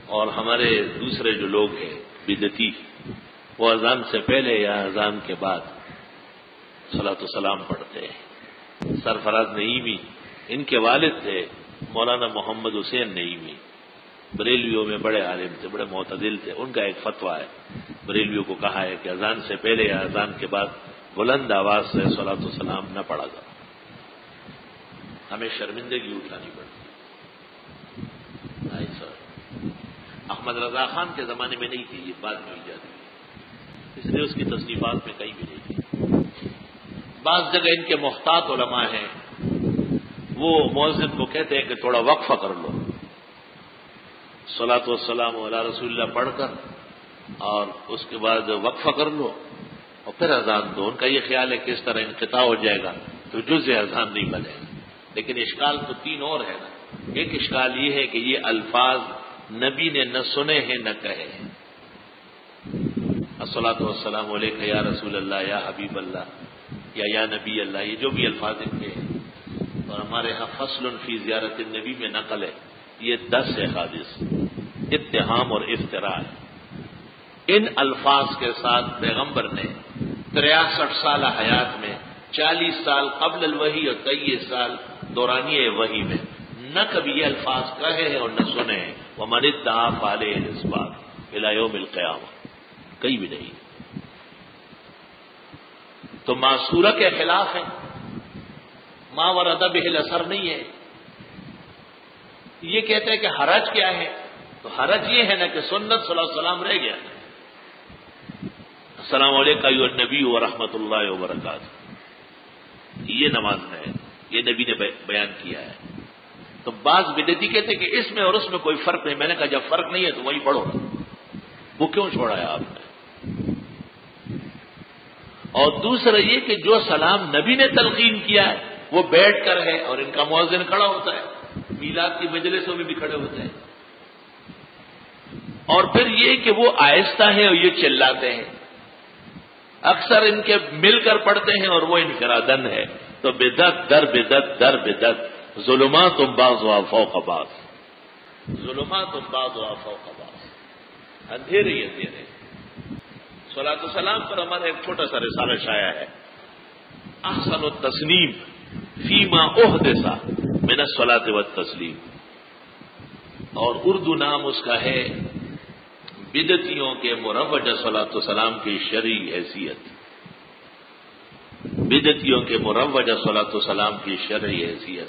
اور ہمارے دوسرے جو لوگ ہیں بدعتی، وہ اذان سے پہلے یا اذان کے بعد صلاۃ والسلام پڑھتے ہیں۔ سرفراز نعیمی ان کے والد تھے مولانا محمد حسین نعیمی، بریلویوں میں بڑے عالم تھے، بڑے معتدل تھے۔ ان کا ایک فتویٰ ہے، بریلویوں کو کہا ہے کہ اذان سے پہلے یا اذان کے بعد بلند آواز سے صلاۃ والسلام نہ پڑھا جائے، ہمیں شرمندگی اٹھانی پڑتی۔ احمد رضا خان کے زمانے میں نہیں تھی، یہ بعد میں ایجاد ہوئی، اس لیے اس کی تصنیفات میں کہیں بھی نہیں تھی۔ بعض جگہ ان کے محتاط علماء ہیں، وہ مؤذن کو کہتے ہیں کہ تھوڑا وقفہ کر لو، صلاۃ والسلام علی رسول اللہ پڑھ کر اور اس کے بعد وقفہ کر لو اور پھر اذان دو۔ ان کا یہ خیال ہے کہ اس طرح انقطاع ہو جائے گا تو جزء اذان نہیں بنے گا۔ لیکن اشکال تو تین اور ہے نا۔ ایک اشکال یہ ہے کہ یہ الفاظ نبی نے نہ سنے ہیں نہ کہے ہیں۔ الصلاۃ والسلام علیک یا رسول اللہ، یا حبیب اللہ، یا نبی اللہ، یہ جو بھی الفاظ ان کے ہیں، اور ہمارے ہاں فصل فی زیارت النبی میں نقل ہے، یہ 10 ہے حادث، اتہام اور افتراء ہے۔ ان الفاظ کے ساتھ پیغمبر نے 63 سالہ حیات میں 40 سال قبل الوحی اور 23 سال دورانیہ وحی میں نہ کبھی یہ الفاظ کہے ہیں اور نہ سنے ہیں۔ وَمَنِ ادَّعَىٰ فَعَلَيْهِ الْإِثْبَاتُ إِلَىٰ يَوْمِ الْقِيَامَةِ، کہیں بھی نہیں۔ تو معصورہ کے خلاف ہے، ما ورد بہ الاثر نہیں ہے۔ یہ کہتے ہیں کہ حرج کیا ہے، تو حرج یہ ہے نا کہ سنت صلی اللہ علیہ وسلم رہ گیا۔ السلام علیکم ایھا النبی ورحمۃ اللہ وبرکاتہ، یہ نماز ہے، یہ نبی نے بیان کیا ہے۔ تو بعض بدعتی کہتے ہیں کہ اس میں اور اس میں کوئی فرق نہیں۔ میں نے کہا جب فرق نہیں ہے تو وہی پڑھو، وہ کیوں چھوڑا ہے آپ نے؟ اور دوسرا یہ کہ جو سلام نبی نے تلقین کیا ہے وہ بیٹھ کر ہے اور ان کا مؤذن کھڑا ہوتا ہے، میلاد کی مجلسوں میں بھی کھڑے ہوتے ہیں، اور پھر یہ کہ وہ آہستہ ہیں اور یہ چلاتے ہیں، اکثر ان کے مل کر پڑھتے ہیں اور وہ انفرادن ہے۔ تو بدعت در بدعت در بدعت، ظلمات بعضها فوق بعض، ظلمات بعضها فوق بعض، اندھیرے ہی اندھیرے۔ صلاۃ والسلام پر ہمارا ایک چھوٹا سا رسالہ شائع ہے، احسن التصنیف فیما احدث من الصلاۃ والتسلیم، اور اردو نام اس کا ہے بدعتیوں کے مروجہ صلاۃ والسلام کی شرعی حیثیت، بدعتیوں کے مروجہ صلاۃ والسلام کی شرعی حیثیت۔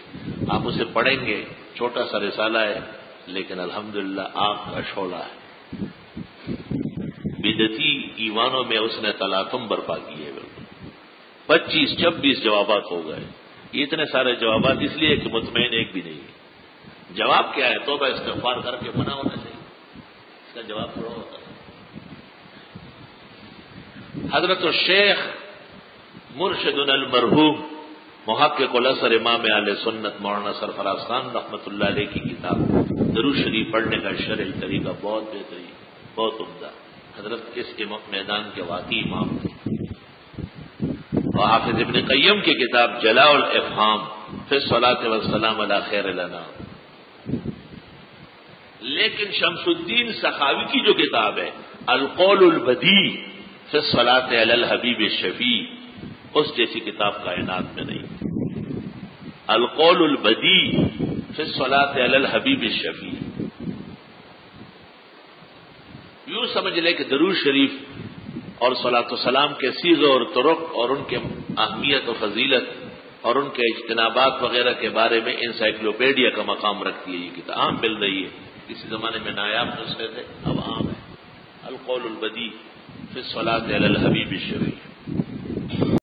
آپ اسے پڑھیں گے، چھوٹا سا رسالہ ہے لیکن الحمدللہ آگ کا شعلہ ہے۔ بدعتی ایوانوں میں اس نے تلاطم برپا کیے، 25-26 جوابات ہو گئے۔ یہ اتنے سارے جوابات اس لیے کہ مطمئن ایک بھی نہیں ہے۔ جواب کیا ہے؟ توبہ استغفار کر کے منع ہونا چاہیے، اس کا جواب تھوڑا ہوتا ہے۔ حضرت الشیخ مرشدنا المرحوم محقق الازہر امام اہل سنت مولانا سرفراز خان رحمۃ اللہ علیہ کی کتاب درود شریف پڑھنے کا شرعی طریقہ بہت بہترین، بہت عمدہ۔ حضرت اس کے میدان کے واقعی امام تھے۔ اور حافظ ابن قیم کی کتاب جلاء الافہام فی الصلاۃ والسلام علی خیر الانام۔ لیکن شمس الدین سخاوی کی جو کتاب ہے القول البدیع فی الصلاۃ علی الحبیب الشفیع، اس جیسی کتاب کائنات میں نہیں۔ القول البدیع فی الصلاۃ علی الحبیب الشفیع، یوں سمجھ لے کہ درود شریف اور صلاۃ والسلام کے صیغے اور طرق اور ان کے اہمیت و فضیلت اور ان کے اجتنابات وغیرہ کے بارے میں انسائکلوپیڈیا کا مقام رکھتی ہے۔ یہ کتاب عام مل رہی ہے، کسی زمانے میں نایاب نسخے تھے، اب عام ہے۔ القول البدیع فی الصلاۃ علی الحبیب الشفیع۔